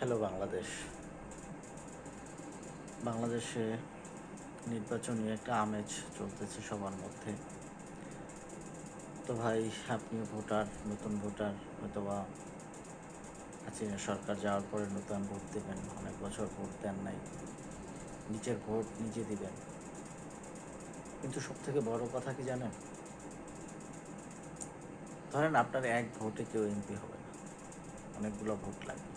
Hello Bangladesh. বাংলাদেশে নির্বাচনী একটা আমেজ চলতেছে সবার মধ্যে। তো ভাই, আপনিও ভোটার, নতুন ভোটার, হয়তোবা হাসিনা সরকার যাওয়ার পরে নতুন ভোট দেবেন, অনেক বছর ভোট দেন নাই, নিজের ভোট নিজে দিবেন। কিন্তু সব থেকে বড় কথা কি জানেন? ধরেন আপনার এক ভোটে কেউ এমপি হবে না, অনেকগুলো ভোট লাগবে।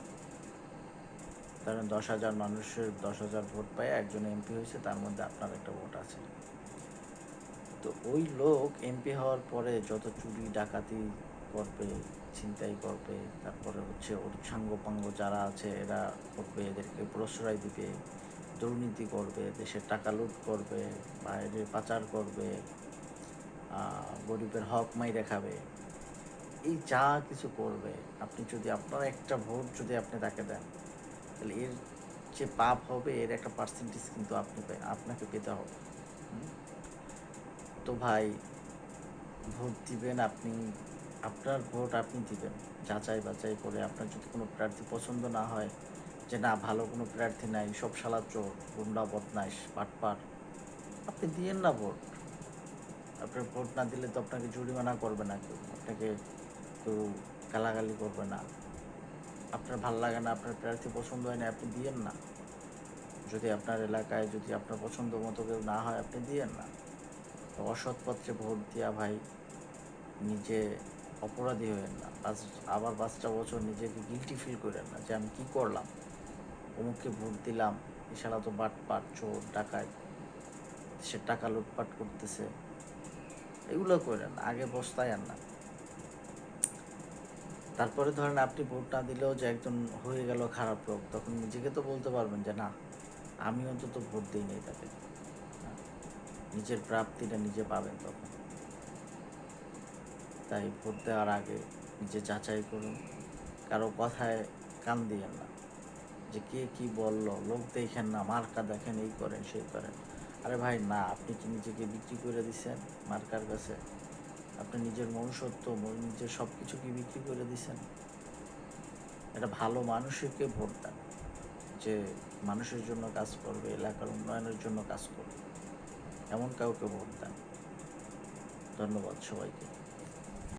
ধরেন 10,000 মানুষের 10,000 ভোট পায় একজন এমপি হয়েছে, তার মধ্যে আপনার একটা ভোট আছে। তো ওই লোক এমপি হওয়ার পরে যত চুরি ডাকাতি করবে, ছিনতাই করবে, তারপরে হচ্ছে ওর সাঙ্গপাঙ্গ যারা আছে এরা করবে, এদেরকে প্রশ্রয় দিবে, দুর্নীতি করবে, দেশের টাকা লুট করবে, বাইরে পাচার করবে, গরিবের হক মাইরে খাবে, এই যা কিছু করবে, আপনি যদি আপনার একটা ভোট যদি আপনি তাকে দেন, তাহলে এর যে পাপ হবে এর একটা পার্সেন্টেজ কিন্তু আপনাকে পেতে হবে। তো ভাই, ভোট দিবেন আপনি, আপনার ভোট আপনি দিবেন যাচাই বাছাই করে। আপনার যদি কোনো প্রার্থী পছন্দ না হয়, যে না ভালো কোনো প্রার্থী নাই, সব শালা চোর, গুন্ডা, বদমাইশ, বাটপার, আপনি দিয়েন না ভোট। আপনার ভোট না দিলে তো আপনাকে জরিমানা করবে না কেউ, আপনাকে কেউ গালাগালি করবে না। আপনার ভাল লাগে না, আপনার প্রার্থী পছন্দ হয় না, আপনি দিয়েন না। যদি আপনার এলাকায় যদি আপনার পছন্দ মতো কেউ না হয়, আপনি দিয়েন না। তো অসৎ পত্রে ভোট দিয়া ভাই নিজে অপরাধী হয়েন না, আবার 5টা বছর নিজেকে গিলটি ফিল করেন না যে আমি কি করলাম, অমুককে ভোট দিলাম, এছাড়া তো বাটপাট, চোর, ডাকাত, সে টাকা লুটপাট করতেছে, এগুলো করেন, আগে বস্তায় না। তারপরে ধরেন আপনি ভোট না দিলেও যে একজন হয়ে গেল খারাপ লোক, তখন নিজেকে তো বলতে পারবেন যে না, আমি অন্তত ভোট দিই নাই তাকে। নিজের প্রাপ্তিটা নিজে পাবেন তখন। তাই ভোট দেওয়ার আগে নিজে যাচাই করুন, কারো কথায় কান দিয়েন না, যে কে কি বললো, লোক দেখেন না, মার্কা দেখেন, এই করেন সেই করেন। আরে ভাই না, আপনি কি নিজেকে বিক্রি করে দিছেন মার্কার কাছে? আপনি নিজের মনুষ্যত্ব, নিজের সব কিছু কি বিক্রি করে দিছেন? একটা ভালো মানুষকে ভোট দেন, যে মানুষের জন্য কাজ করবে, এলাকার উন্নয়নের জন্য কাজ করবে, এমন কাউকে ভোট দেন। ধন্যবাদ সবাইকে।